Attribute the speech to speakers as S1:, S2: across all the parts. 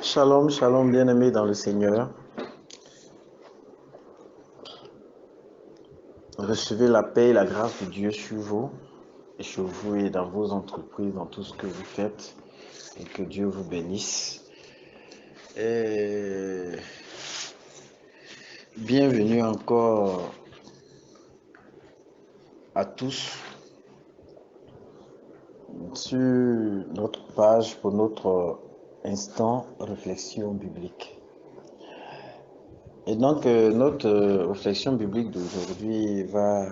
S1: Shalom, shalom, bien-aimés dans le Seigneur. Recevez la paix et la grâce de Dieu sur vous et dans vos entreprises, dans tout ce que vous faites, et que Dieu vous bénisse. Et bienvenue encore à tous sur notre page pour notre instant réflexion biblique. Et donc, notre réflexion biblique d'aujourd'hui va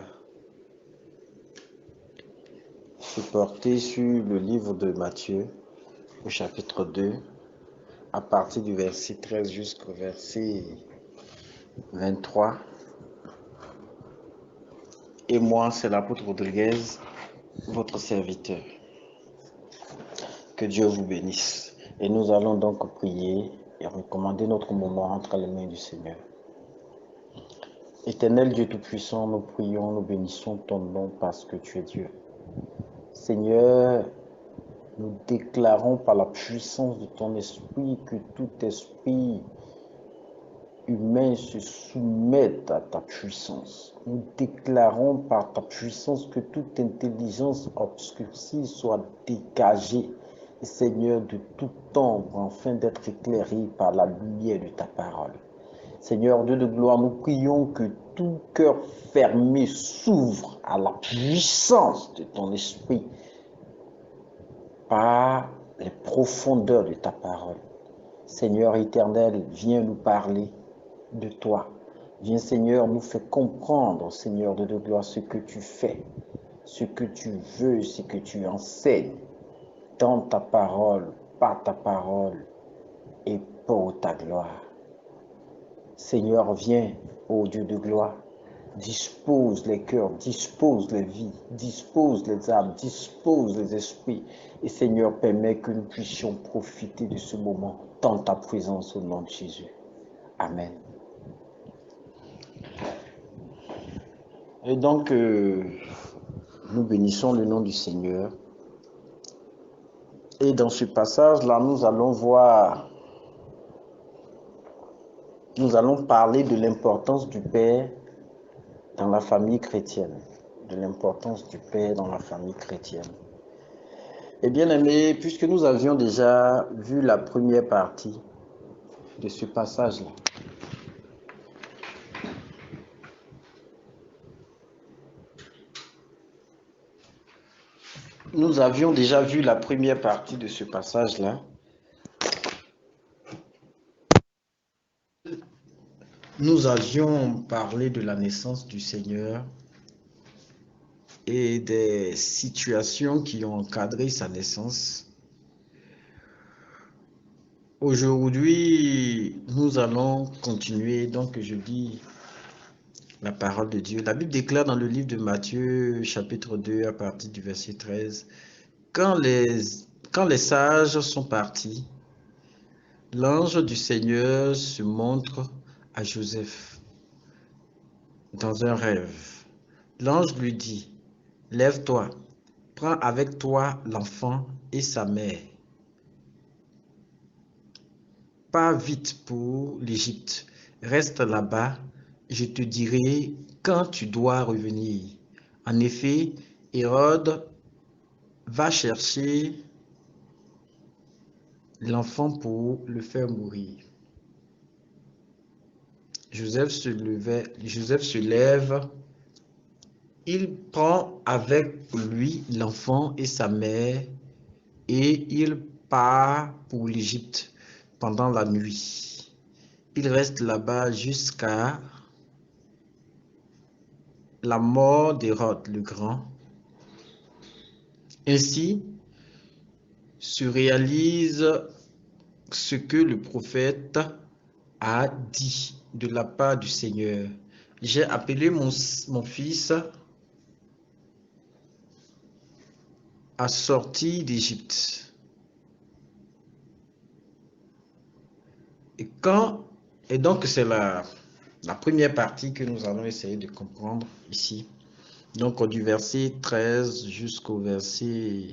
S1: se porter sur le livre de Matthieu, au chapitre 2, à partir du verset 13 jusqu'au verset 23. Et moi, c'est l'apôtre Rodriguez, votre serviteur. Que Dieu vous bénisse. Et nous allons donc prier et recommander notre moment entre les mains du Seigneur. Éternel Dieu Tout-Puissant, nous prions, nous bénissons ton nom parce que tu es Dieu. Seigneur, nous déclarons par la puissance de ton esprit que tout esprit humain se soumette à ta puissance. Nous déclarons par ta puissance que toute intelligence obscurcie soit dégagée, Seigneur, de tout ombre, afin d'être éclairée par la lumière de ta parole. Seigneur Dieu de gloire, nous prions que tout cœur fermé s'ouvre à la puissance de ton esprit par les profondeurs de ta parole. Seigneur éternel, viens nous parler de toi. Viens, Seigneur, nous fais comprendre, Seigneur de gloire, ce que tu fais, ce que tu veux, ce que tu enseignes dans ta parole, par ta parole et pour ta gloire. Seigneur, viens, ô Dieu de gloire, dispose les cœurs, dispose les vies, dispose les âmes, dispose les esprits. Et Seigneur, permets que nous puissions profiter de ce moment dans ta présence au nom de Jésus. Amen. Et donc, nous bénissons le nom du Seigneur. Et dans ce passage-là, nous allons parler de l'importance du Père dans la famille chrétienne. De l'importance du Père dans la famille chrétienne. Et bien aimé, puisque nous avions déjà vu la première partie de ce passage-là, nous avions déjà vu la première partie de ce passage-là. Nous avions parlé de la naissance du Seigneur et des situations qui ont encadré sa naissance. Aujourd'hui, nous allons continuer, donc je lis la parole de Dieu. La Bible déclare dans le livre de Matthieu, chapitre 2, à partir du verset 13, quand les sages sont partis, l'ange du Seigneur se montre à Joseph dans un rêve. L'ange lui dit, « Lève-toi, prends avec toi l'enfant et sa mère. Pars vite pour l'Égypte, reste là-bas, je te dirai quand tu dois revenir. » En effet, Hérode va chercher l'enfant pour le faire mourir. Joseph se lève, il prend avec lui l'enfant et sa mère et il part pour l'Égypte pendant la nuit. Il reste là-bas jusqu'à la mort d'Hérode le Grand. Ainsi se réalise ce que le prophète a dit de la part du Seigneur. J'ai appelé mon fils à sortir d'Égypte. Et donc c'est la première partie que nous allons essayer de comprendre ici. Donc du verset 13 jusqu'au verset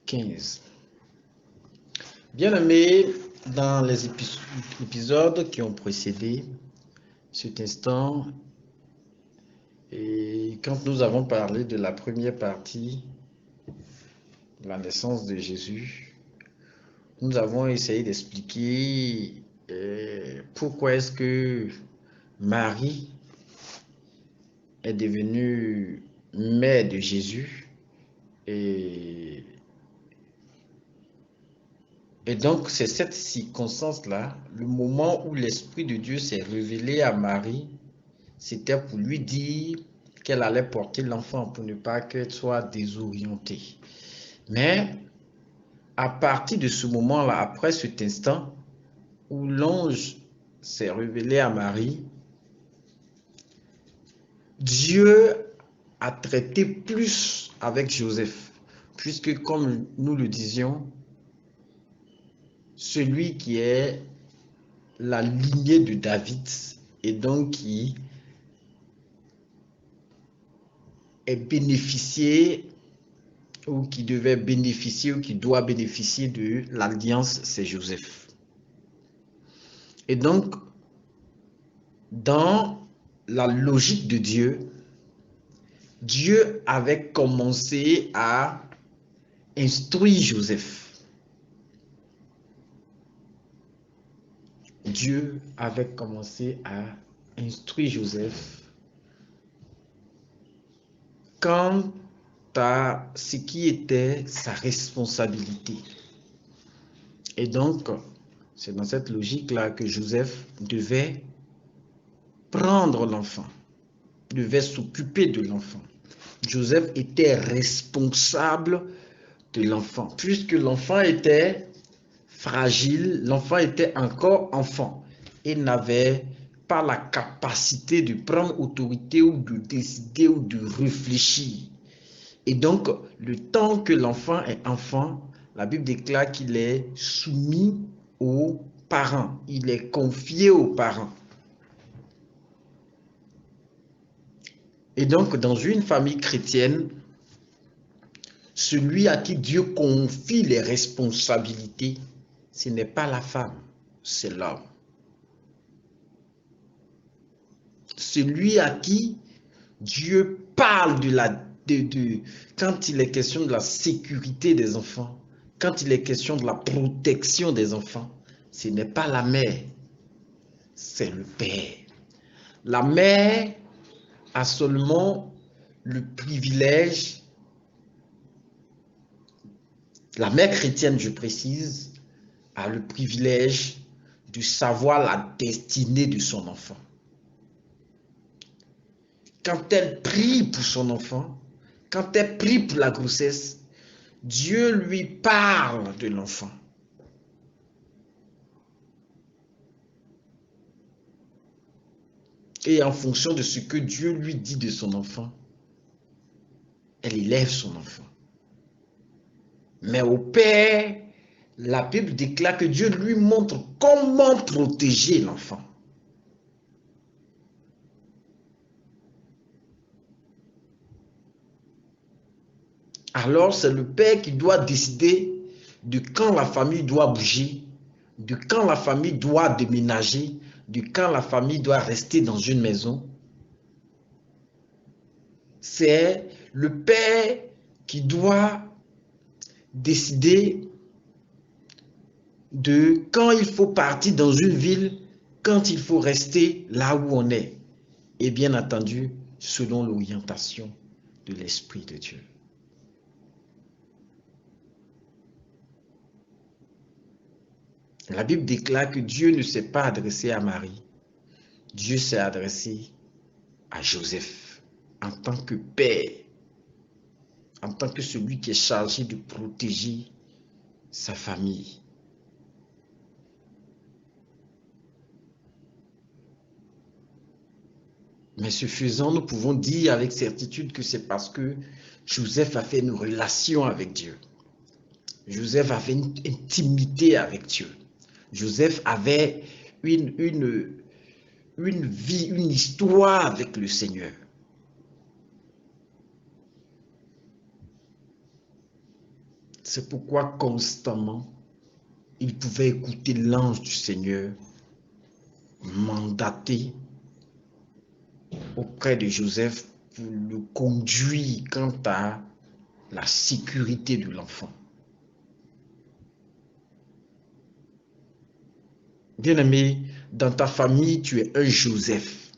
S1: 15. Bien aimé, Dans les épisodes qui ont précédé cet instant, et quand nous avons parlé de la première partie, la naissance de Jésus, nous avons essayé d'expliquer pourquoi est-ce que Marie est devenue mère de Jésus. Et donc, c'est cette circonstance-là, le moment où l'Esprit de Dieu s'est révélé à Marie, c'était pour lui dire qu'elle allait porter l'enfant pour ne pas qu'elle soit désorientée. Mais à partir de ce moment-là, après cet instant où l'ange s'est révélé à Marie, Dieu a traité plus avec Joseph, puisque comme nous le disions, celui qui est la lignée de David et donc qui est bénéficié ou qui devait bénéficier ou qui doit bénéficier de l'alliance, c'est Joseph. Et donc, dans la logique de Dieu, Dieu avait commencé à instruire Joseph. Dieu avait commencé à instruire Joseph quant à ce qui était sa responsabilité. Et donc, c'est dans cette logique-là que Joseph devait prendre l'enfant, devait s'occuper de l'enfant. Joseph était responsable de l'enfant, puisque l'enfant était fragile, l'enfant était encore enfant et n'avait pas la capacité de prendre autorité ou de décider ou de réfléchir. Et donc, le temps que l'enfant est enfant, la Bible déclare qu'il est soumis aux parents, il est confié aux parents. Et donc, dans une famille chrétienne, celui à qui Dieu confie les responsabilités, ce n'est pas la femme, c'est l'homme. Celui à qui Dieu parle quand il est question de la sécurité des enfants, quand il est question de la protection des enfants, ce n'est pas la mère, c'est le père. La mère a seulement le privilège, la mère chrétienne, je précise, a le privilège de savoir la destinée de son enfant. Quand elle prie pour son enfant, quand elle prie pour la grossesse, Dieu lui parle de l'enfant. Et en fonction de ce que Dieu lui dit de son enfant, elle élève son enfant. Mais au père, la Bible déclare que Dieu lui montre comment protéger l'enfant. Alors c'est le père qui doit décider de quand la famille doit bouger, de quand la famille doit déménager, de quand la famille doit rester dans une maison. C'est le père qui doit décider de quand il faut partir dans une ville, quand il faut rester là où on est. Et bien entendu, selon l'orientation de l'Esprit de Dieu. La Bible déclare que Dieu ne s'est pas adressé à Marie. Dieu s'est adressé à Joseph en tant que père, en tant que celui qui est chargé de protéger sa famille. Mais ce faisant, nous pouvons dire avec certitude que c'est parce que Joseph a fait une relation avec Dieu. Joseph avait une intimité avec Dieu. Joseph avait une vie, une histoire avec le Seigneur. C'est pourquoi constamment, il pouvait écouter l'ange du Seigneur mandaté auprès de Joseph pour le conduire quant à la sécurité de l'enfant. Bien-aimé, dans ta famille, tu es un Joseph.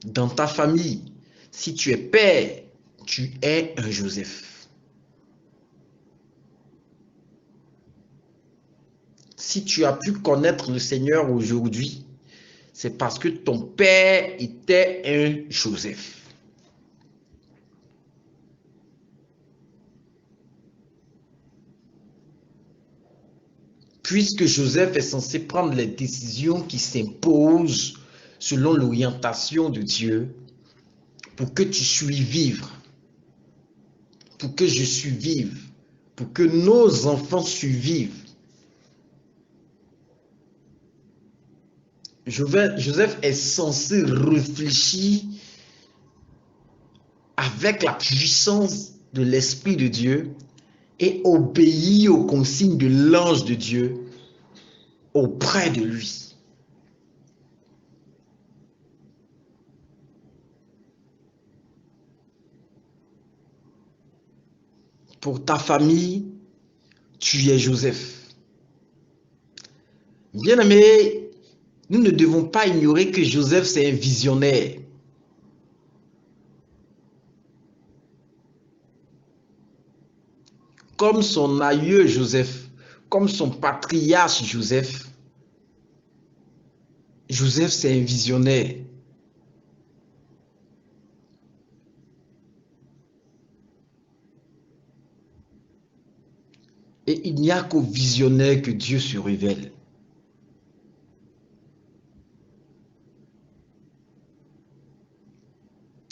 S1: Dans ta famille, si tu es père, tu es un Joseph. Si tu as pu connaître le Seigneur aujourd'hui, c'est parce que ton père était un Joseph. Puisque Joseph est censé prendre les décisions qui s'imposent selon l'orientation de Dieu, pour que tu suives, pour que je suive, pour que nos enfants suivent. Joseph est censé réfléchir avec la puissance de l'Esprit de Dieu et obéir aux consignes de l'ange de Dieu auprès de lui. Pour ta famille, tu es Joseph. Bien-aimé, nous ne devons pas ignorer que Joseph, c'est un visionnaire. Comme son aïeux Joseph, comme son patriarche Joseph, Joseph, c'est un visionnaire. Et il n'y a qu'au visionnaire que Dieu se révèle.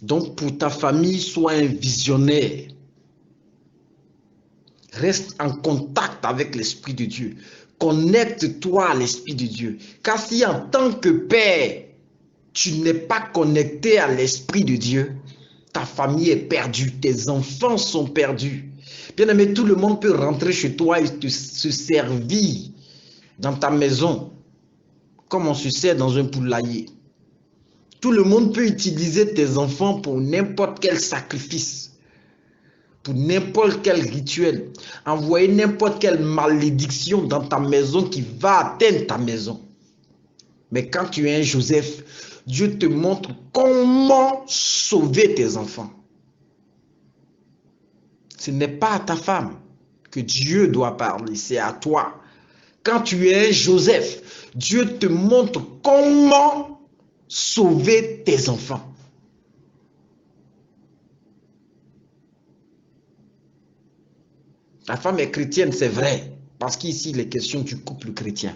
S1: Donc pour ta famille, sois un visionnaire. Reste en contact avec l'Esprit de Dieu. Connecte-toi à l'Esprit de Dieu. Car si en tant que père, tu n'es pas connecté à l'Esprit de Dieu, ta famille est perdue, tes enfants sont perdus. Bien-aimé, tout le monde peut rentrer chez toi et se servir dans ta maison, comme on se sert dans un poulailler. Tout le monde peut utiliser tes enfants pour n'importe quel sacrifice, pour n'importe quel rituel, envoyer n'importe quelle malédiction dans ta maison qui va atteindre ta maison. Mais quand tu es un Joseph, Dieu te montre comment sauver tes enfants. Ce n'est pas à ta femme que Dieu doit parler, c'est à toi. Quand tu es un Joseph, Dieu te montre comment sauver tes enfants. Ta femme est chrétienne, c'est vrai, parce qu'ici, il est question du couple chrétien.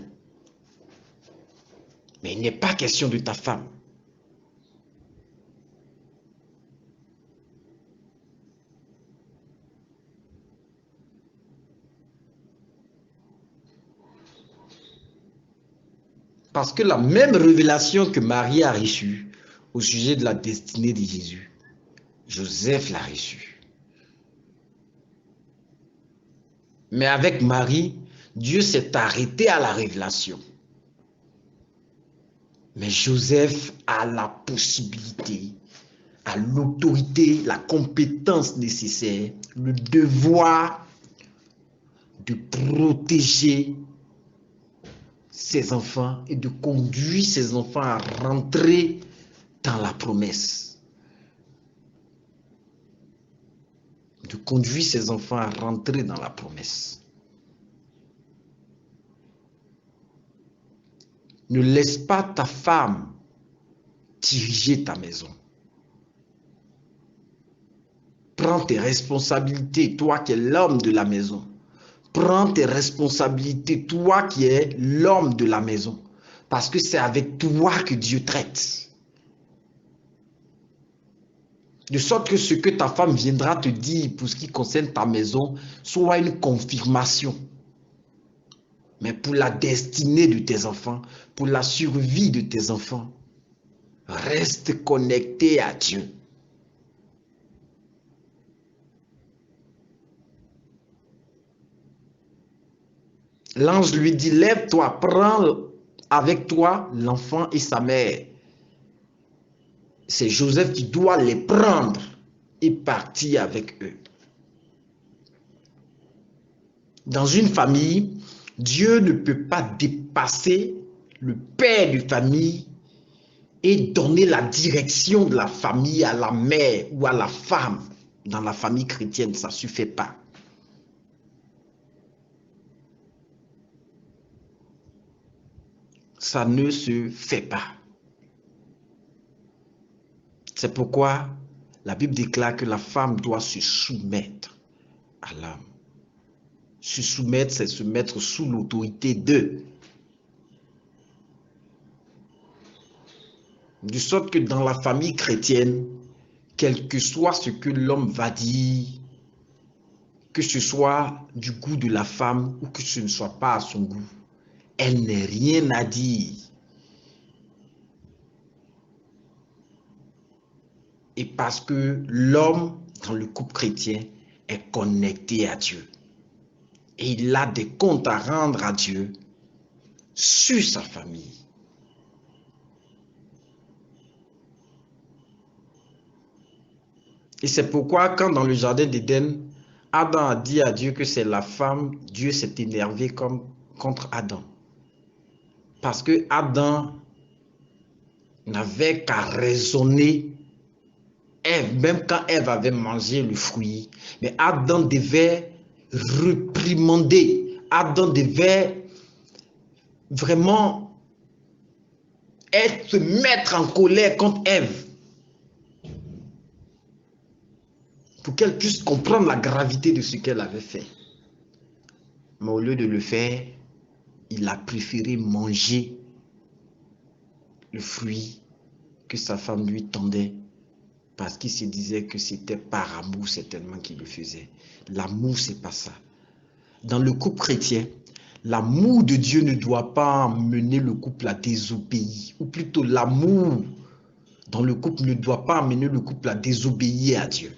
S1: Mais il n'est pas question de ta femme. Parce que la même révélation que Marie a reçue au sujet de la destinée de Jésus, Joseph l'a reçue. Mais avec Marie, Dieu s'est arrêté à la révélation. Mais Joseph a la possibilité, a l'autorité, la compétence nécessaire, le devoir de protéger ses enfants et de conduire ses enfants à rentrer dans la promesse. De conduire ses enfants à rentrer dans la promesse. Ne laisse pas ta femme diriger ta maison. Prends tes responsabilités, toi qui es l'homme de la maison. Prends tes responsabilités, toi qui es l'homme de la maison. Parce que c'est avec toi que Dieu traite. De sorte que ce que ta femme viendra te dire pour ce qui concerne ta maison soit une confirmation. Mais pour la destinée de tes enfants, pour la survie de tes enfants, reste connecté à Dieu.
S2: L'ange lui dit, lève-toi, prends avec toi l'enfant et sa mère. C'est Joseph qui doit les prendre et partir avec eux. Dans une famille, Dieu ne peut pas dépasser le père de famille et donner la direction de la famille à la mère ou à la femme. Dans la famille chrétienne, ça ne suffit pas. Ça ne se fait pas. C'est pourquoi la Bible déclare que la femme doit se soumettre à l'homme. Se soumettre, c'est se mettre sous l'autorité d'eux. De sorte que dans la famille chrétienne, quel que soit ce que l'homme va dire, que ce soit du goût de la femme ou que ce ne soit pas à son goût, elle n'a rien à dire. Et parce que l'homme, dans le couple chrétien, est connecté à Dieu. Et il a des comptes à rendre à Dieu sur sa famille. Et c'est pourquoi quand dans le jardin d'Éden, Adam a dit à Dieu que c'est la femme, Dieu s'est énervé contre Adam. Parce que Adam n'avait qu'à raisonner Ève, même quand Ève avait mangé le fruit. Mais Adam devait réprimander. Adam devait vraiment se mettre en colère contre Ève. Pour qu'elle puisse comprendre la gravité de ce qu'elle avait fait. Mais au lieu de le faire, il a préféré manger le fruit que sa femme lui tendait parce qu'il se disait que c'était par amour certainement qu'il le faisait. L'amour, c'est pas ça. Dans le couple chrétien, l'amour de Dieu ne doit pas mener le couple à désobéir. Ou plutôt, l'amour dans le couple ne doit pas amener le couple à désobéir à Dieu.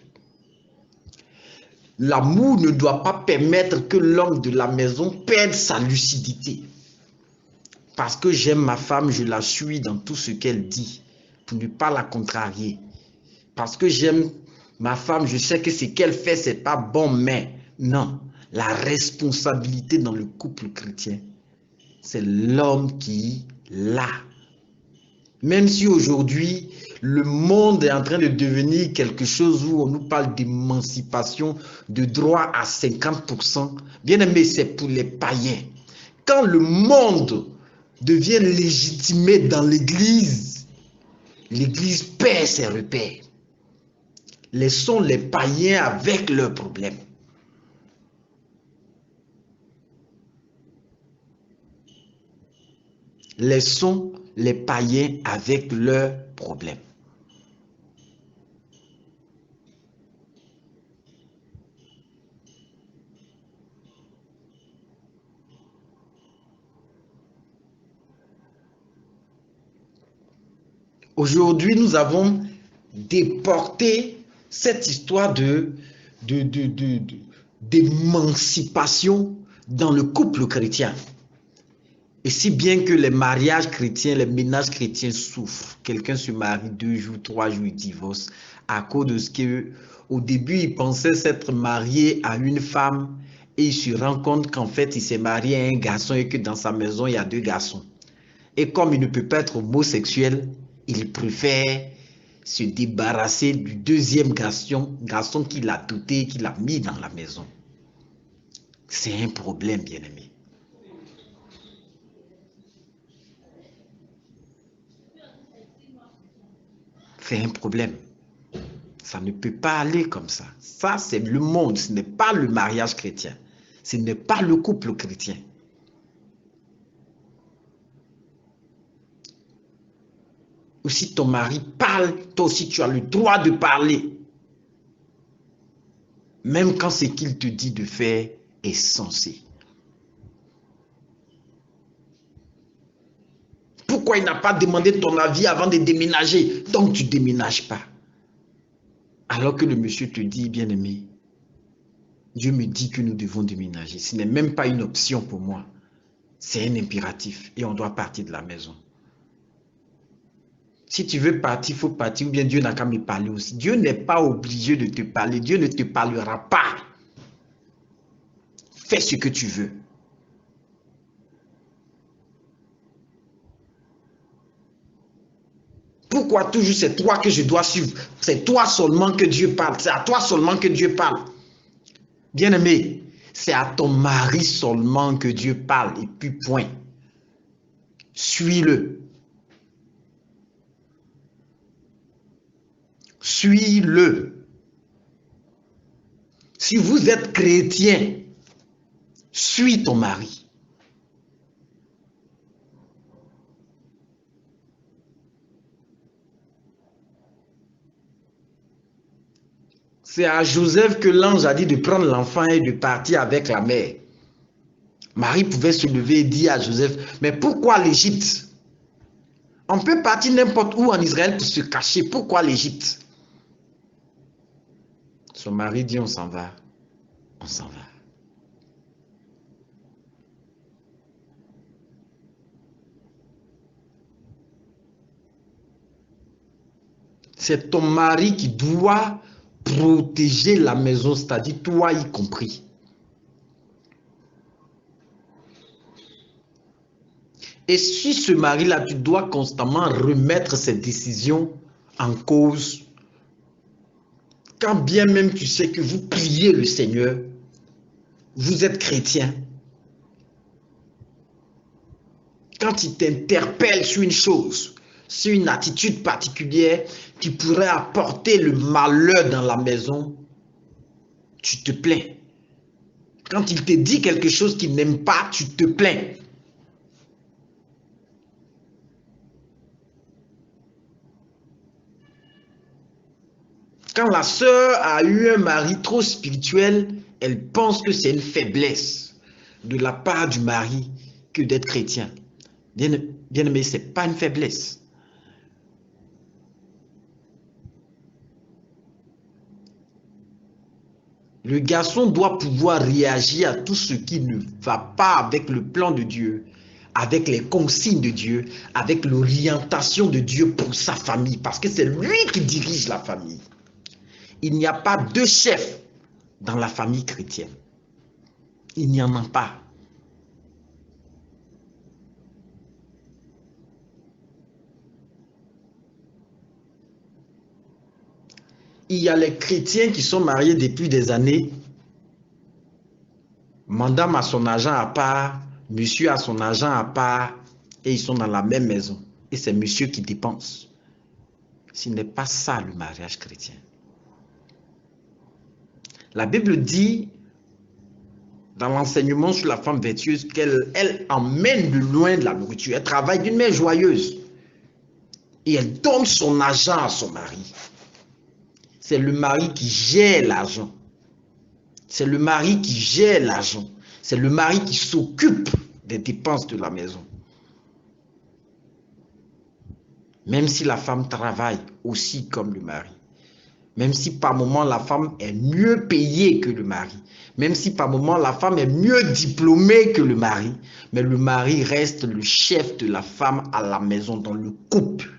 S2: L'amour ne doit pas permettre que l'homme de la maison perde sa lucidité. Parce que j'aime ma femme, je la suis dans tout ce qu'elle dit, pour ne pas la contrarier. Parce que j'aime ma femme, je sais que ce qu'elle fait, c'est pas bon, mais non. La responsabilité dans le couple chrétien, c'est l'homme qui l'a. Même si aujourd'hui, le monde est en train de devenir quelque chose où on nous parle d'émancipation, de droit à 50%, bien aimé, c'est pour les païens. Quand le monde devient légitimé dans l'Église, l'Église perd ses repères. Laissons les païens avec leurs problèmes. Laissons les païens avec leurs problèmes. Aujourd'hui, nous avons déporté cette histoire d'émancipation dans le couple chrétien. Et si bien que les mariages chrétiens, les ménages chrétiens souffrent. Quelqu'un se marie 2 jours, 3 jours, il divorce à cause de ce qu'au début, il pensait s'être marié à une femme et il se rend compte qu'en fait, il s'est marié à un garçon et que dans sa maison, il y a 2 garçons. Et comme il ne peut pas être homosexuel, il préfère se débarrasser du 2e garçon qu'il a doté, qu'il a mis dans la maison. C'est un problème, bien-aimé. C'est un problème. Ça ne peut pas aller comme ça. Ça, c'est le monde. Ce n'est pas le mariage chrétien. Ce n'est pas le couple chrétien. Ou si ton mari parle, toi aussi tu as le droit de parler. Même quand ce qu'il te dit de faire est censé. Pourquoi il n'a pas demandé ton avis avant de déménager? Donc tu ne déménages pas. Alors que le monsieur te dit, bien-aimé, Dieu me dit que nous devons déménager. Ce n'est même pas une option pour moi. C'est un impératif et on doit partir de la maison. Si tu veux partir, il faut partir, ou bien Dieu n'a qu'à me parler aussi. Dieu n'est pas obligé de te parler. Dieu ne te parlera pas. Fais ce que tu veux. Pourquoi toujours c'est toi que je dois suivre? C'est toi seulement que Dieu parle. C'est à toi seulement que Dieu parle. Bien-aimé, c'est à ton mari seulement que Dieu parle. Et puis point. Suis-le. Suis-le. Si vous êtes chrétien, suis ton mari. C'est à Joseph que l'ange a dit de prendre l'enfant et de partir avec la mère. Marie pouvait se lever et dire à Joseph, mais pourquoi l'Égypte? On peut partir n'importe où en Israël pour se cacher. Pourquoi l'Égypte? Son mari dit, on s'en va. On s'en va. C'est ton mari qui doit protéger la maison, c'est-à-dire toi y compris. Et si ce mari-là, tu dois constamment remettre ses décisions en cause, quand bien même tu sais que vous priez le Seigneur, vous êtes chrétien, quand il t'interpelle sur une chose, sur une attitude particulière qui pourrait apporter le malheur dans la maison, tu te plains. Quand il te dit quelque chose qu'il n'aime pas, tu te plains. Quand la sœur a eu un mari trop spirituel, elle pense que c'est une faiblesse de la part du mari que d'être chrétien. Bien-aimé, ce n'est pas une faiblesse. Le garçon doit pouvoir réagir à tout ce qui ne va pas avec le plan de Dieu, avec les consignes de Dieu, avec l'orientation de Dieu pour sa famille, parce que c'est lui qui dirige la famille. Il n'y a pas deux chefs dans la famille chrétienne. Il n'y en a pas. Il y a les chrétiens qui sont mariés depuis des années. Madame a son argent à part, monsieur a son argent à part, et ils sont dans la même maison. Et c'est monsieur qui dépense. Ce n'est pas ça le mariage chrétien. La Bible dit, dans l'enseignement sur la femme vertueuse, qu'elle emmène de loin de la nourriture. Elle travaille d'une main joyeuse. Et elle donne son argent à son mari. C'est le mari qui gère l'argent. C'est le mari qui gère l'argent. C'est le mari qui s'occupe des dépenses de la maison. Même si la femme travaille aussi comme le mari. Même si par moment la femme est mieux payée que le mari. Même si par moment la femme est mieux diplômée que le mari. Mais le mari reste le chef de la femme à la maison, dans le couple.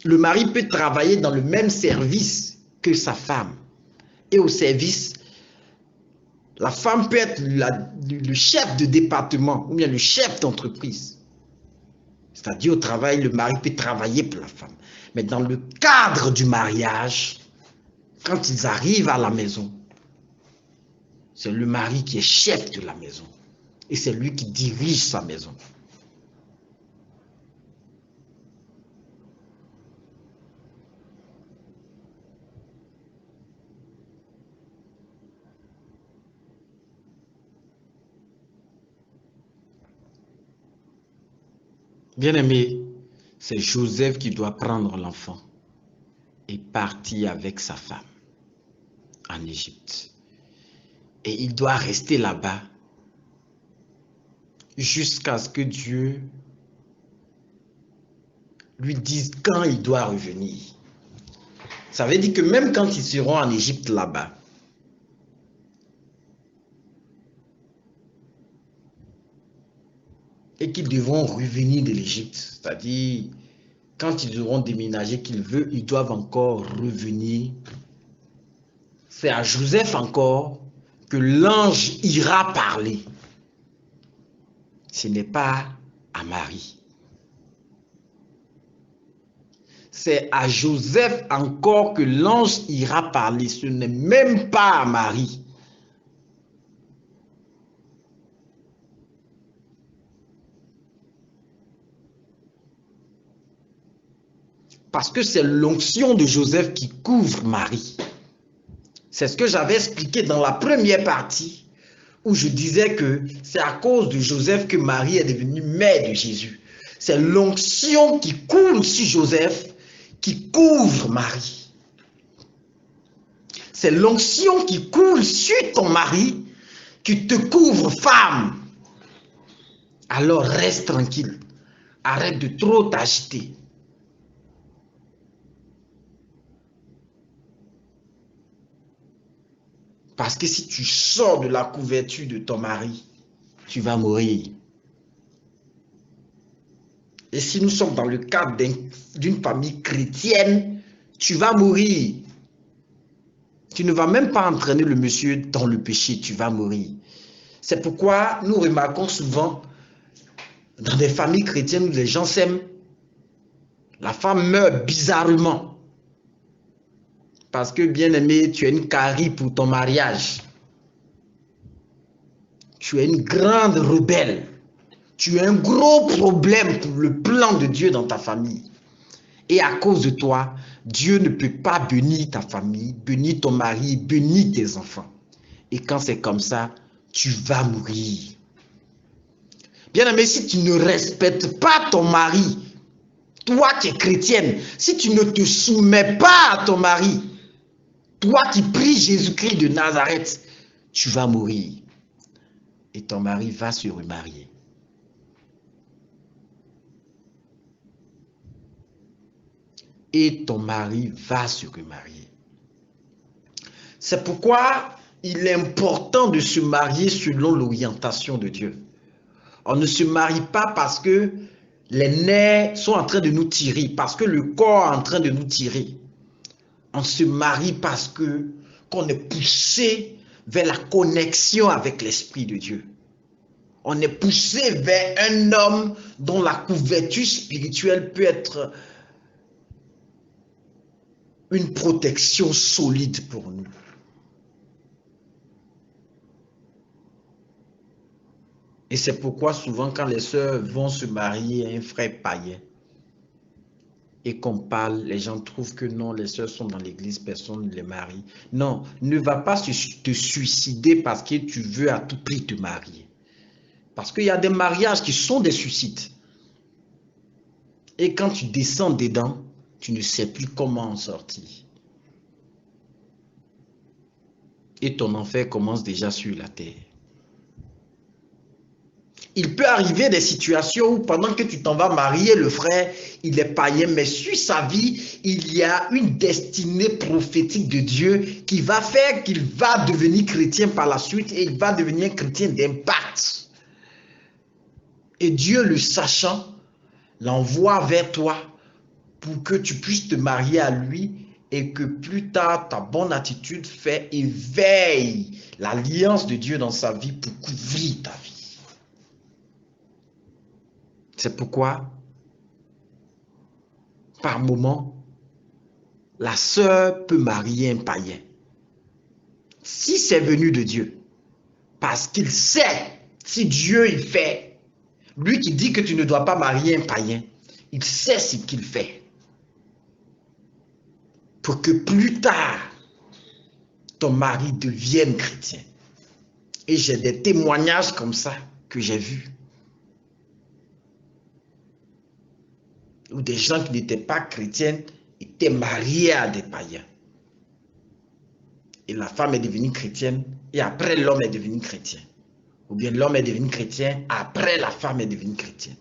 S2: Le mari peut travailler dans le même service que sa femme. Et au service, la femme peut être le chef de département ou bien le chef d'entreprise. C'est-à-dire au travail, le mari peut travailler pour la femme. Mais dans le cadre du mariage, quand ils arrivent à la maison, c'est le mari qui est chef de la maison. Et c'est lui qui dirige sa maison. Bien-aimé, c'est Joseph qui doit prendre l'enfant et partir avec sa femme en Égypte. Et il doit rester là-bas jusqu'à ce que Dieu lui dise quand il doit revenir. Ça veut dire que même quand ils seront en Égypte là-bas, et qu'ils devront revenir de l'Égypte. C'est-à-dire, quand ils auront déménagé ils doivent encore revenir. C'est à Joseph encore que l'ange ira parler. Ce n'est pas à Marie. C'est à Joseph encore que l'ange ira parler. Ce n'est même pas à Marie. Parce que c'est l'onction de Joseph qui couvre Marie. C'est ce que j'avais expliqué dans la première partie, où je disais que c'est à cause de Joseph que Marie est devenue mère de Jésus. C'est l'onction qui coule sur Joseph qui couvre Marie. C'est l'onction qui coule sur ton mari qui te couvre, femme. Alors reste tranquille. Arrête de trop t'agiter. Parce que si tu sors de la couverture de ton mari, tu vas mourir. Et si nous sommes dans le cadre d'une famille chrétienne, tu vas mourir. Tu ne vas même pas entraîner le monsieur dans le péché, tu vas mourir. C'est pourquoi nous remarquons souvent dans des familles chrétiennes où les gens s'aiment, la femme meurt bizarrement. Parce que, bien-aimé, tu as une carie pour ton mariage. Tu es une grande rebelle. Tu as un gros problème pour le plan de Dieu dans ta famille. Et à cause de toi, Dieu ne peut pas bénir ta famille, bénir ton mari, bénir tes enfants. Et quand c'est comme ça, tu vas mourir. Bien-aimé, si tu ne respectes pas ton mari, toi qui es chrétienne, si tu ne te soumets pas à ton mari, toi qui pries Jésus-Christ de Nazareth, tu vas mourir. Et ton mari va se remarier. Et ton mari va se remarier. C'est pourquoi il est important de se marier selon l'orientation de Dieu. On ne se marie pas parce que les nerfs sont en train de nous tirer, parce que le corps est en train de nous tirer. On se marie parce que qu'on est poussé vers la connexion avec l'Esprit de Dieu. On est poussé vers un homme dont la couverture spirituelle peut être une protection solide pour nous. Et c'est pourquoi souvent quand les sœurs vont se marier à un frère païen et qu'on parle, les gens trouvent que non, les sœurs sont dans l'église, personne ne les marie. Non, ne va pas te suicider parce que tu veux à tout prix te marier. Parce qu'il y a des mariages qui sont des suicides. Et quand tu descends dedans, tu ne sais plus comment en sortir. Et ton enfer commence déjà sur la terre. Il peut arriver des situations où pendant que tu t'en vas marier, le frère, il est païen, mais sur sa vie, il y a une destinée prophétique de Dieu qui va faire qu'il va devenir chrétien par la suite et il va devenir chrétien d'impact. Et Dieu, le sachant, l'envoie vers toi pour que tu puisses te marier à lui et que plus tard, ta bonne attitude fait éveille l'alliance de Dieu dans sa vie pour couvrir ta vie. C'est pourquoi, par moment, la sœur peut marier un païen. Si c'est venu de Dieu, parce qu'il sait, si Dieu il fait, lui qui dit que tu ne dois pas marier un païen, il sait ce qu'il fait. Pour que plus tard, ton mari devienne chrétien. Et j'ai des témoignages comme ça que j'ai vus. Où des gens qui n'étaient pas chrétiens étaient mariés à des païens. Et la femme est devenue chrétienne et après l'homme est devenu chrétien. Ou bien l'homme est devenu chrétien, après la femme est devenue chrétienne.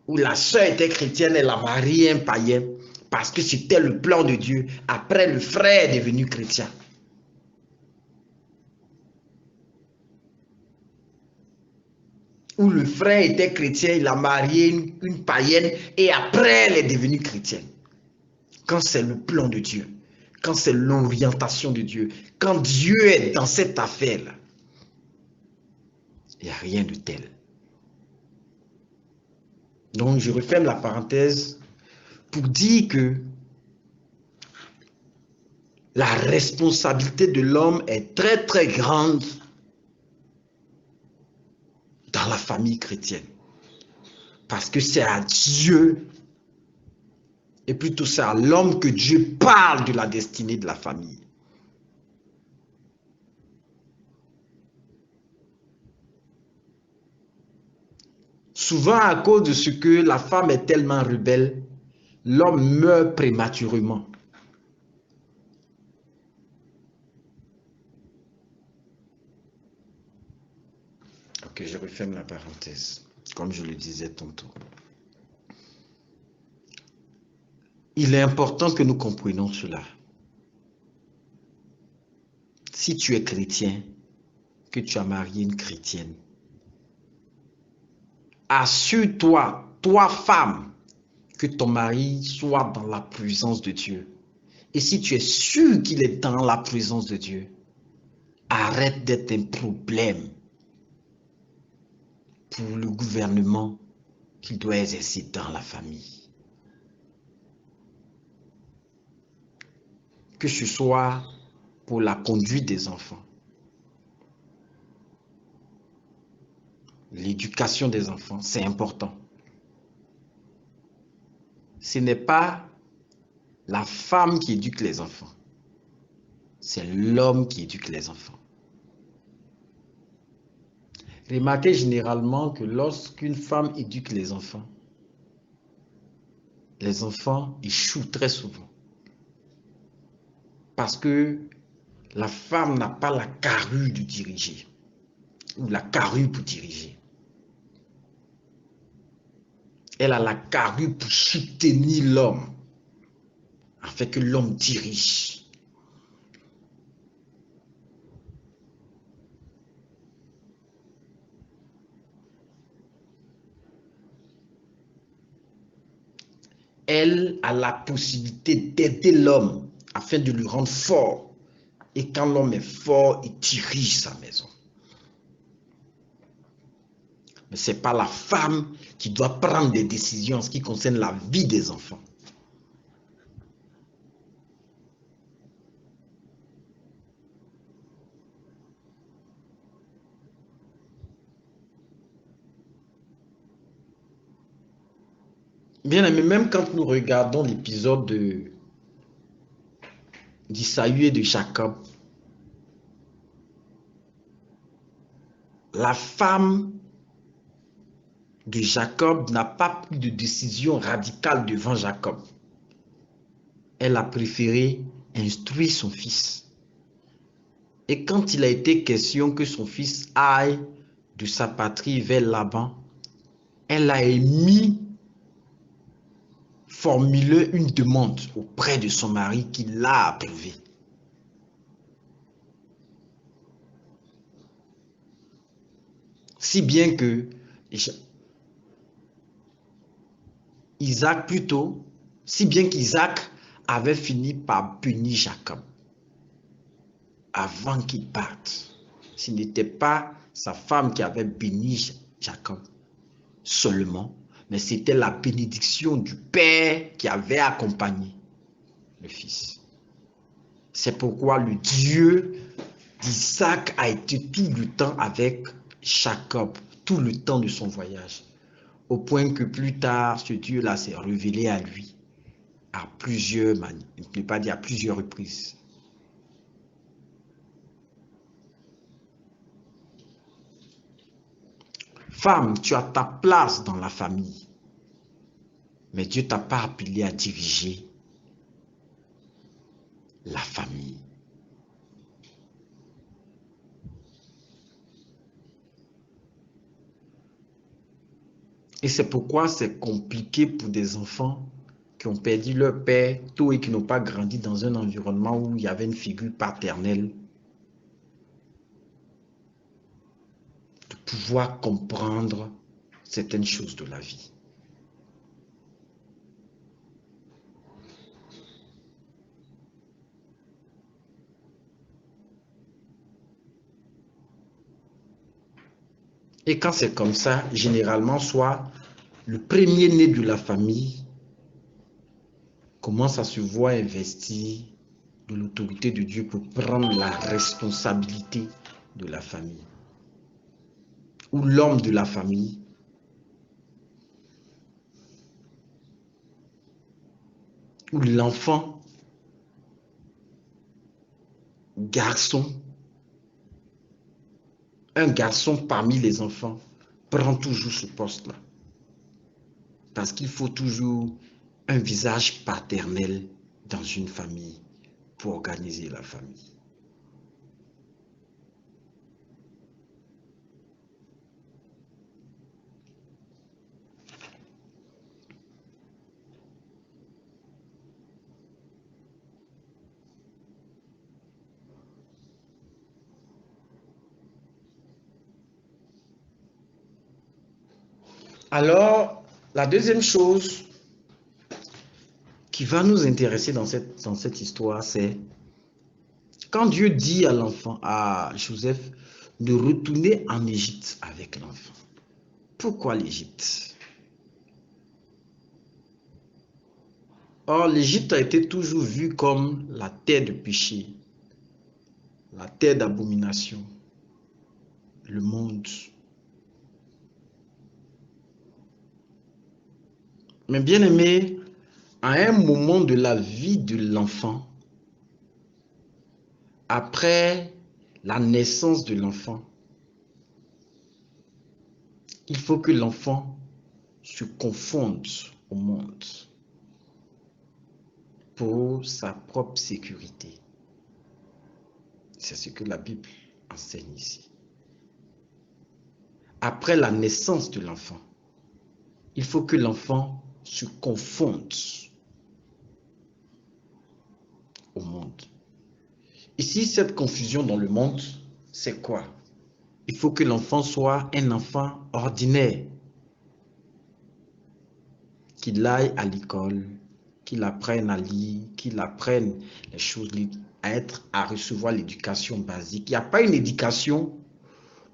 S2: Où la sœur était chrétienne, elle a marié un païen parce que c'était le plan de Dieu. Après, le frère est devenu chrétien. où le frère était chrétien, il a marié une païenne et après elle est devenue chrétienne. Quand c'est le plan de Dieu, quand c'est l'orientation de Dieu, quand Dieu est dans cette affaire-là, il n'y a rien de tel. Donc je referme la parenthèse pour dire que la responsabilité de l'homme est très très grande dans la famille chrétienne. Parce que c'est à Dieu, et plutôt c'est à l'homme que Dieu parle de la destinée de la famille. Souvent à cause de ce que la femme est tellement rebelle, l'homme meurt prématurément. Ok, je referme la parenthèse, comme je le disais tantôt. Il est important que nous comprenions cela. Si tu es chrétien, que tu as marié une chrétienne, assure-toi, toi femme, que ton mari soit dans la présence de Dieu. Et si tu es sûr qu'il est dans la présence de Dieu, arrête d'être un problème pour le gouvernement qu'il doit exercer dans la famille. Que ce soit pour la conduite des enfants, l'éducation des enfants, c'est important. Ce n'est pas la femme qui éduque les enfants, c'est l'homme qui éduque les enfants. Remarquez généralement que lorsqu'une femme éduque les enfants échouent très souvent. Parce que la femme n'a pas la carrure de diriger, ou la carrure pour diriger. Elle a la carrure pour soutenir l'homme, afin que l'homme dirige. Elle a la possibilité d'aider l'homme afin de le rendre fort. Et quand l'homme est fort, il dirige sa maison. Mais ce n'est pas la femme qui doit prendre des décisions en ce qui concerne la vie des enfants. Bien aimé, même quand nous regardons l'épisode d'Isaïe et de Jacob, la femme de Jacob n'a pas pris de décision radicale devant Jacob. Elle a préféré instruire son fils. Et quand il a été question que son fils aille de sa patrie vers Laban, elle a formulé une demande auprès de son mari qui l'a approuvé. Si bien que qu'Isaac avait fini par punir Jacob avant qu'il parte. Ce n'était pas sa femme qui avait béni Jacob seulement, mais c'était la bénédiction du père qui avait accompagné le fils. C'est pourquoi le Dieu d'Isaac a été tout le temps avec Jacob, tout le temps de son voyage. Au point que plus tard, ce Dieu-là s'est révélé à lui à plusieurs manières, ne pas dire à plusieurs reprises. Femme, tu as ta place dans la famille, mais Dieu t'a pas appelé à diriger la famille. Et c'est pourquoi c'est compliqué pour des enfants qui ont perdu leur père tôt et qui n'ont pas grandi dans un environnement où il y avait une figure paternelle de pouvoir comprendre certaines choses de la vie. Et quand c'est comme ça, généralement, soit le premier-né de la famille commence à se voir investir de l'autorité de Dieu pour prendre la responsabilité de la famille. Ou l'homme de la famille ou l'enfant, garçon, un garçon parmi les enfants prend toujours ce poste-là. Parce qu'il faut toujours un visage paternel dans une famille pour organiser la famille. Alors, la deuxième chose qui va nous intéresser dans cette histoire, c'est quand Dieu dit à l'enfant, à Joseph, de retourner en Égypte avec l'enfant. Pourquoi l'Égypte? Or, l'Égypte a été toujours vue comme la terre de péché, la terre d'abomination, le monde. Mais bien aimé, à un moment de la vie de l'enfant, après la naissance de l'enfant, il faut que l'enfant se confonde au monde pour sa propre sécurité. C'est ce que la Bible enseigne ici. Après la naissance de l'enfant, il faut que l'enfant se confonde au monde. Ici, cette confusion dans le monde, c'est quoi? Il faut que l'enfant soit un enfant ordinaire, qu'il aille à l'école, qu'il apprenne à lire, qu'il apprenne les choses, à recevoir l'éducation basique. Il n'y a pas une éducation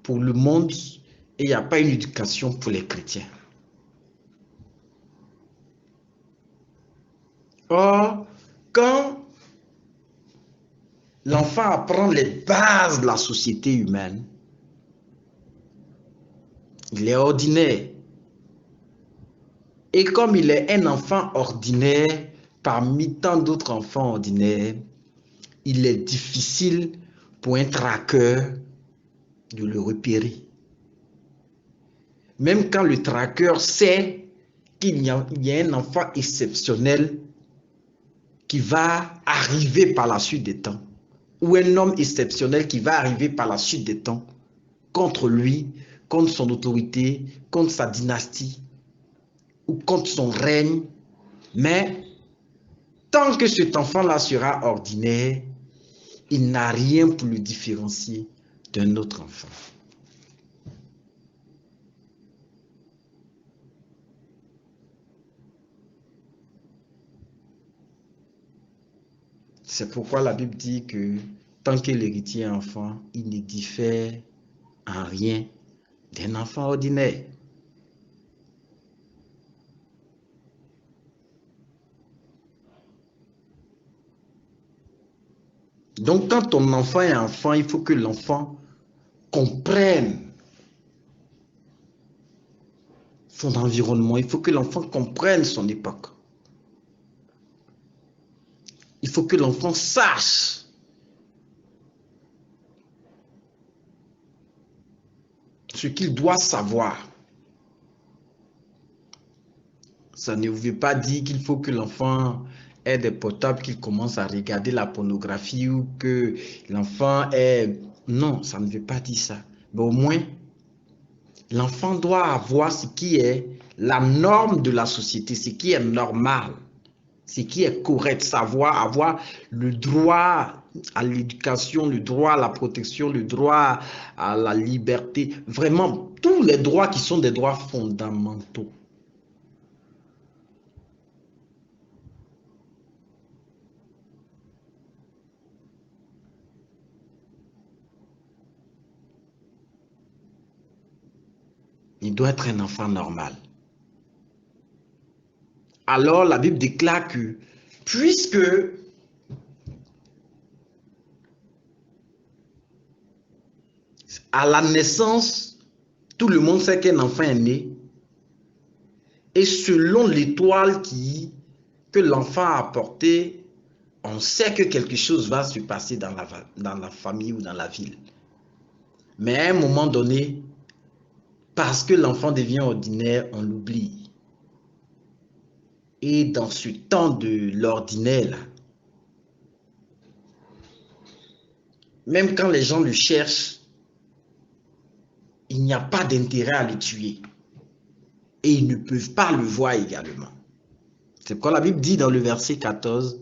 S2: pour le monde et il n'y a pas une éducation pour les chrétiens. Or, quand l'enfant apprend les bases de la société humaine, il est ordinaire. Et comme il est un enfant ordinaire, parmi tant d'autres enfants ordinaires, il est difficile pour un traqueur de le repérer. Même quand le traqueur sait qu'il y a un enfant exceptionnel qui va arriver par la suite des temps, ou un homme exceptionnel qui va arriver par la suite des temps contre lui, contre son autorité, contre sa dynastie, ou contre son règne, mais tant que cet enfant-là sera ordinaire, il n'a rien pour le différencier d'un autre enfant. C'est pourquoi la Bible dit que tant que l'héritier est enfant, il ne diffère en rien d'un enfant ordinaire. Donc, quand ton enfant est enfant, il faut que l'enfant comprenne son environnement. Il faut que l'enfant comprenne son époque. Il faut que l'enfant sache ce qu'il doit savoir. Ça ne veut pas dire qu'il faut que l'enfant ait des portables, qu'il commence à regarder la pornographie ou que l'enfant est... Non, ça ne veut pas dire ça. Mais au moins, l'enfant doit avoir ce qui est la norme de la société, ce qui est normal, ce qui est correct, savoir avoir le droit à l'éducation, le droit à la protection, le droit à la liberté. Vraiment, tous les droits qui sont des droits fondamentaux. Il doit être un enfant normal. Alors la Bible déclare que puisque à la naissance, tout le monde sait qu'un enfant est né, et selon l'étoile que l'enfant a apportée, on sait que quelque chose va se passer dans la famille ou dans la ville. Mais à un moment donné, parce que l'enfant devient ordinaire, on l'oublie. Et dans ce temps de l'ordinaire, même quand les gens le cherchent, il n'y a pas d'intérêt à le tuer. Et ils ne peuvent pas le voir également. C'est pourquoi la Bible dit dans le verset 14,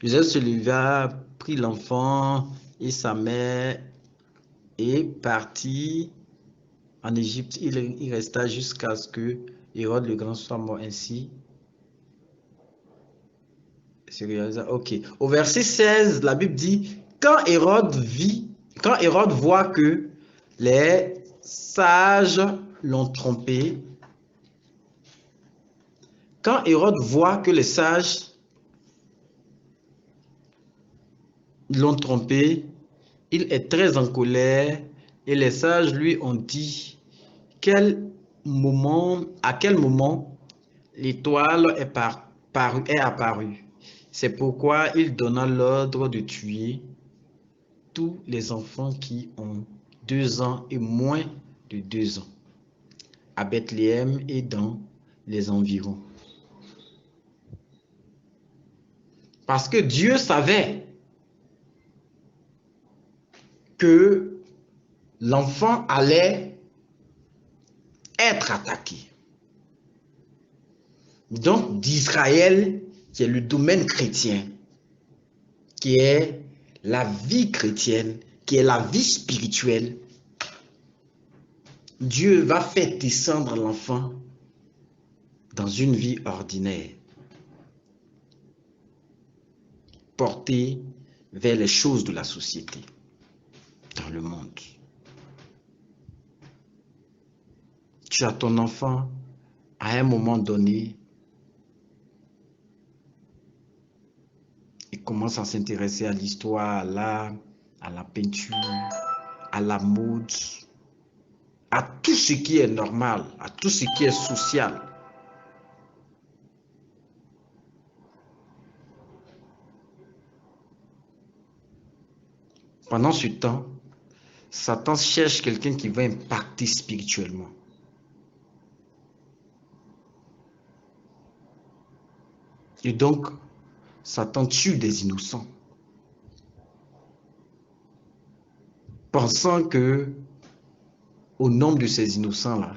S2: Joseph se leva, prit l'enfant et sa mère et partit en Égypte. Il resta jusqu'à ce que Hérode le Grand soit mort ainsi. Ok. Au verset 16, la Bible dit, quand Hérode voit que les sages l'ont trompé, quand Hérode voit que les sages l'ont trompé, il est très en colère et les sages lui ont dit à quel moment l'étoile est apparue. C'est pourquoi il donna l'ordre de tuer tous les enfants qui ont 2 ans et moins de 2 ans à Bethléem et dans les environs. Parce que Dieu savait que l'enfant allait être attaqué. Donc d'Israël, qui est le domaine chrétien, qui est la vie chrétienne, qui est la vie spirituelle, Dieu va faire descendre l'enfant dans une vie ordinaire, portée vers les choses de la société, dans le monde. Tu as ton enfant, à un moment donné, il commence à s'intéresser à l'histoire, à l'art, à la peinture, à la mode, à tout ce qui est normal, à tout ce qui est social. Pendant ce temps, Satan cherche quelqu'un qui va impacter spirituellement. Et donc, Satan tue des innocents, pensant que, au nombre de ces innocents-là,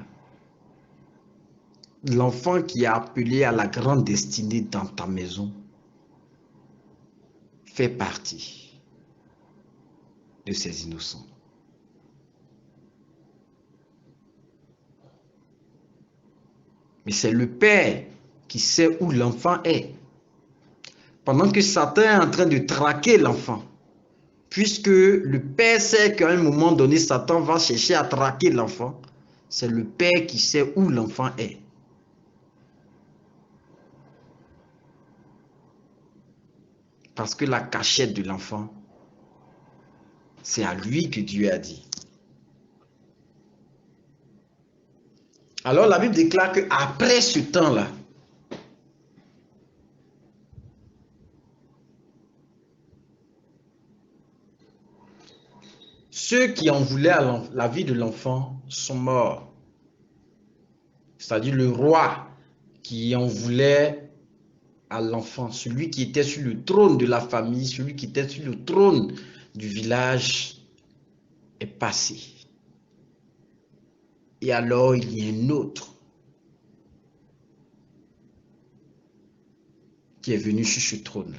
S2: l'enfant qui est appelé à la grande destinée dans ta maison fait partie de ces innocents. Mais c'est le père qui sait où l'enfant est. Pendant que Satan est en train de traquer l'enfant, puisque le père sait qu'à un moment donné, Satan va chercher à traquer l'enfant, c'est le père qui sait où l'enfant est. Parce que la cachette de l'enfant, c'est à lui que Dieu a dit. Alors la Bible déclare qu'après ce temps-là, ceux qui en voulaient à la vie de l'enfant sont morts. C'est-à-dire le roi qui en voulait à l'enfant, celui qui était sur le trône de la famille, celui qui était sur le trône du village, est passé. Et alors il y a un autre qui est venu sur ce trône-là.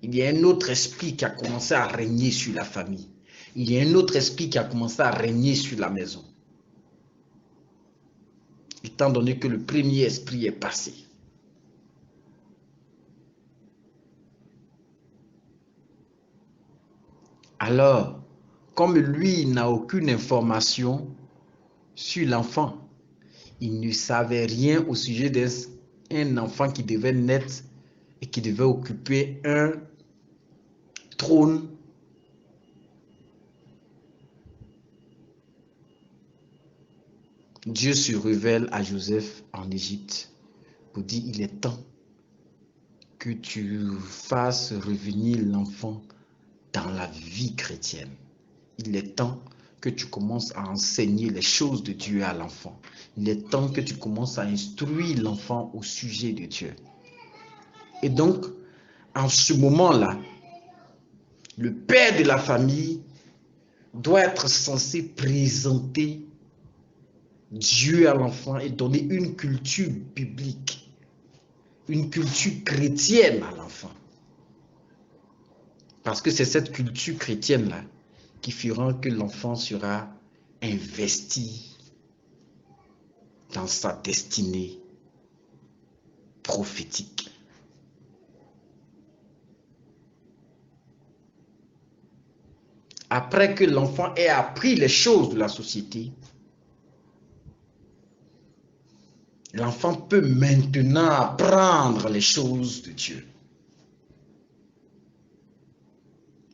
S2: Il y a un autre esprit qui a commencé à régner sur la famille. Il y a un autre esprit qui a commencé à régner sur la maison. Étant donné que le premier esprit est passé. Alors, comme lui n'a aucune information sur l'enfant, il ne savait rien au sujet d'un enfant qui devait naître et qui devait occuper un trône. Dieu se révèle à Joseph en Égypte pour dire il est temps que tu fasses revenir l'enfant dans la vie chrétienne. Il est temps que tu commences à enseigner les choses de Dieu à l'enfant. Il est temps que tu commences à instruire l'enfant au sujet de Dieu. Et donc, en ce moment-là, le père de la famille doit être censé présenter Dieu à l'enfant et donner une culture biblique, une culture chrétienne à l'enfant. Parce que c'est cette culture chrétienne-là qui fera que l'enfant sera investi dans sa destinée prophétique. Après que l'enfant ait appris les choses de la société, l'enfant peut maintenant apprendre les choses de Dieu.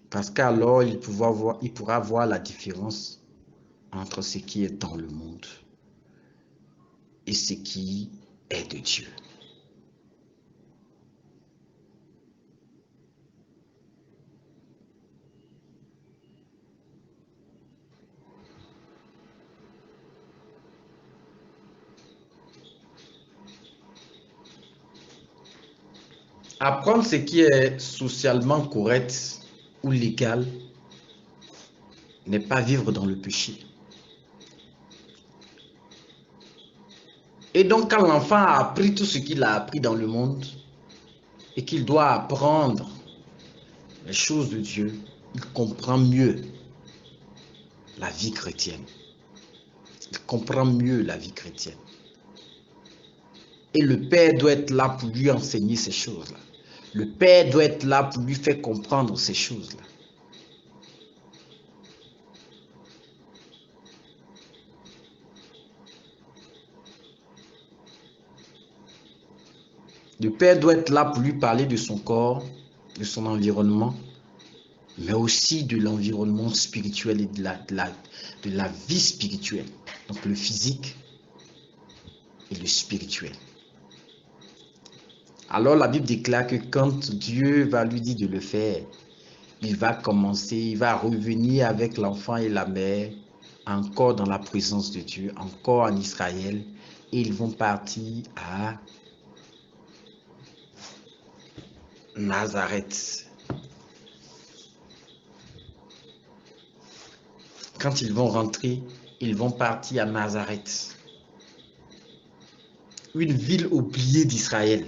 S2: Parce qu'alors, il pourra voir la différence entre ce qui est dans le monde et ce qui est de Dieu. Apprendre ce qui est socialement correct ou légal n'est pas vivre dans le péché. Et donc, quand l'enfant a appris tout ce qu'il a appris dans le monde et qu'il doit apprendre les choses de Dieu, il comprend mieux la vie chrétienne. Il comprend mieux la vie chrétienne. Et le père doit être là pour lui enseigner ces choses-là. Le père doit être là pour lui faire comprendre ces choses-là. Le père doit être là pour lui parler de son corps, de son environnement, mais aussi de l'environnement spirituel et de la vie spirituelle. Donc le physique et le spirituel. Alors la Bible déclare que quand Dieu va lui dire de le faire, il va revenir avec l'enfant et la mère, encore dans la présence de Dieu, encore en Israël, et ils vont partir à Nazareth. Quand ils vont rentrer, ils vont partir à Nazareth, une ville oubliée d'Israël.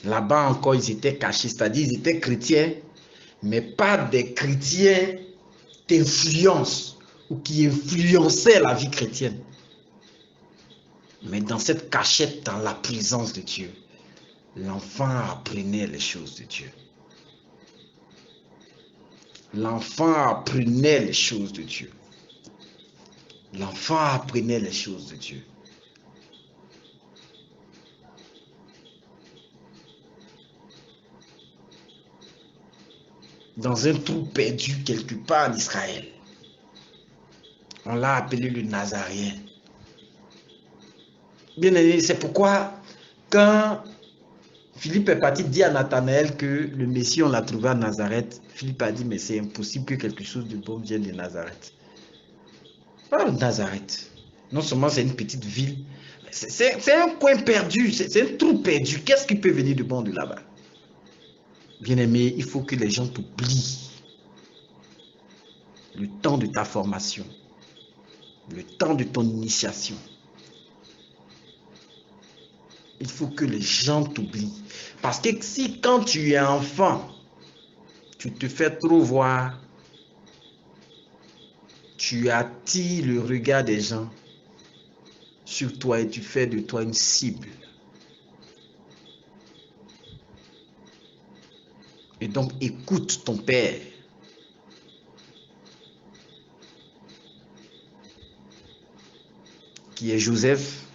S2: Là-bas encore, ils étaient cachés, c'est-à-dire ils étaient chrétiens, mais pas des chrétiens d'influence ou qui influençaient la vie chrétienne. Mais dans cette cachette, dans la présence de Dieu, l'enfant apprenait les choses de Dieu. L'enfant apprenait les choses de Dieu. L'enfant apprenait les choses de Dieu. Dans un trou perdu quelque part en Israël, on l'a appelé le Nazaréen. Bien aimé, c'est pourquoi quand Philippe est parti dire à Nathanaël que le Messie, on l'a trouvé à Nazareth, Philippe a dit, mais c'est impossible que quelque chose de bon vienne de Nazareth. Pas Nazareth. Non seulement c'est une petite ville, c'est un coin perdu, c'est un trou perdu. Qu'est-ce qui peut venir de bon de là-bas? Bien aimé, il faut que les gens t'oublient. Le temps de ta formation, le temps de ton initiation. Il faut que les gens t'oublient. Parce que si quand tu es enfant, tu te fais trop voir, tu attires le regard des gens sur toi et tu fais de toi une cible. Et donc, écoute ton père. Qui est Joseph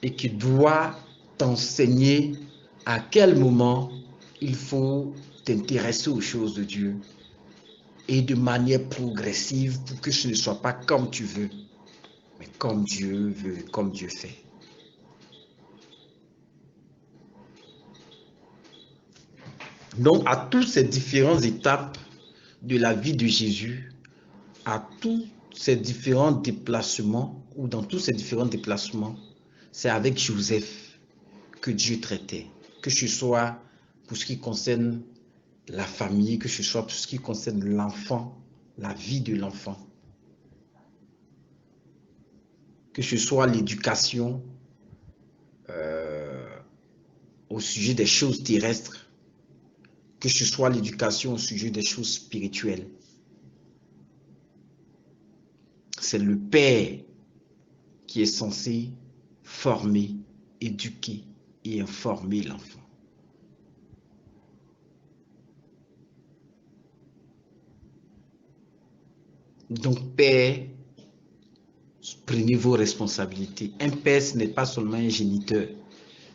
S2: et qui doit t'enseigner à quel moment il faut t'intéresser aux choses de Dieu et de manière progressive pour que ce ne soit pas comme tu veux, mais comme Dieu veut, comme Dieu fait. Donc, à toutes ces différentes étapes de la vie de Jésus, à tous ces différents déplacements, ou dans tous ces différents déplacements, c'est avec Joseph que Dieu traitait, que ce soit pour ce qui concerne la famille, que ce soit pour ce qui concerne l'enfant, la vie de l'enfant, que ce soit l'éducation au sujet des choses terrestres, que ce soit l'éducation au sujet des choses spirituelles. C'est le père qui est censé former, éduquer et informer l'enfant. Donc, père, prenez vos responsabilités. Un père, ce n'est pas seulement un géniteur.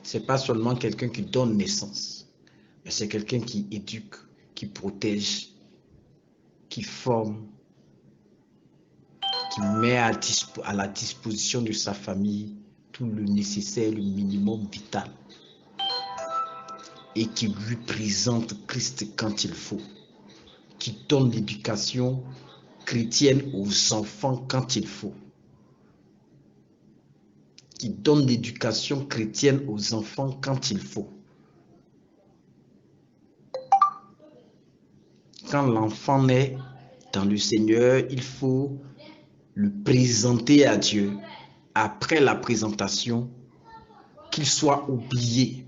S2: Ce n'est pas seulement quelqu'un qui donne naissance. Mais c'est quelqu'un qui éduque, qui protège, qui forme, qui met à la disposition de sa famille tout le nécessaire, le minimum vital. Et qui lui présente Christ quand il faut. Qui donne l'éducation chrétienne aux enfants quand il faut. Qui donne l'éducation chrétienne aux enfants quand il faut. Quand l'enfant naît dans le Seigneur, il faut le présenter à Dieu. Après la présentation, qu'il soit oublié,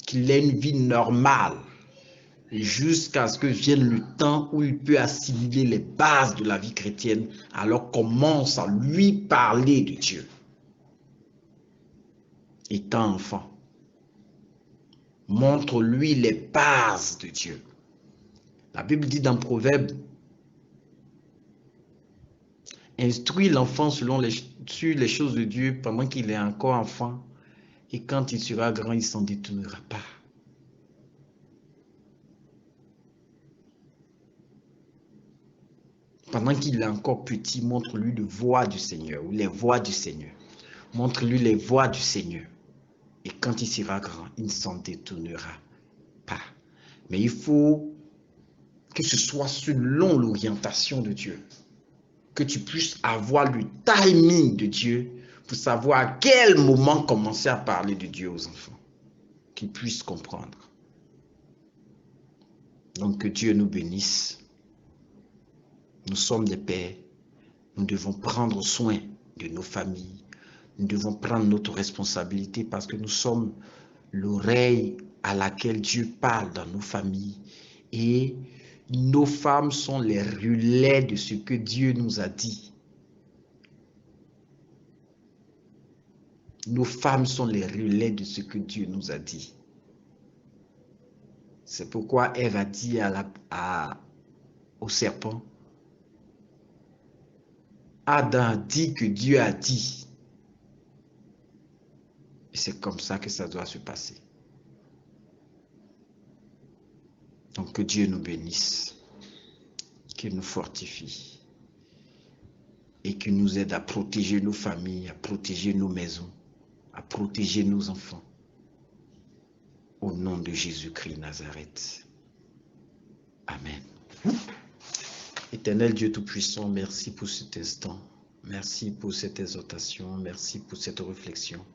S2: qu'il ait une vie normale, jusqu'à ce que vienne le temps où il peut assimiler les bases de la vie chrétienne, alors commence à lui parler de Dieu. Étant enfant, montre-lui les bases de Dieu. La Bible dit dans Proverbe, instruis l'enfant sur les choses de Dieu pendant qu'il est encore enfant, et quand il sera grand, il ne s'en détournera pas. Pendant qu'il est encore petit, montre-lui les voies du Seigneur ou les voies du Seigneur. Montre-lui les voies du Seigneur. Et quand il sera grand, il ne s'en détournera pas. Mais il faut que ce soit selon l'orientation de Dieu. Que tu puisses avoir le timing de Dieu pour savoir à quel moment commencer à parler de Dieu aux enfants. Qu'ils puissent comprendre. Donc que Dieu nous bénisse. Nous sommes des pères. Nous devons prendre soin de nos familles. Nous devons prendre notre responsabilité parce que nous sommes l'oreille à laquelle Dieu parle dans nos familles. Et nos femmes sont les relais de ce que Dieu nous a dit. Nos femmes sont les relais de ce que Dieu nous a dit. C'est pourquoi Ève a dit au serpent, Adam a dit que Dieu a dit. Et c'est comme ça que ça doit se passer. Donc que Dieu nous bénisse, qu'il nous fortifie et qu'il nous aide à protéger nos familles, à protéger nos maisons, à protéger nos enfants. Au nom de Jésus-Christ Nazareth. Amen. Éternel Dieu Tout-Puissant, merci pour cet instant. Merci pour cette exhortation. Merci pour cette réflexion.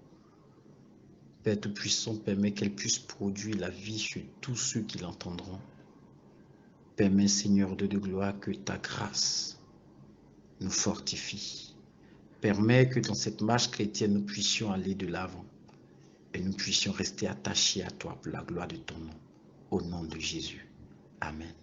S2: Père Tout-Puissant, permets qu'elle puisse produire la vie sur tous ceux qui l'entendront. Permets, Seigneur de gloire, que ta grâce nous fortifie. Permets que dans cette marche chrétienne, nous puissions aller de l'avant. et nous puissions rester attachés à toi pour la gloire de ton nom. Au nom de Jésus. Amen.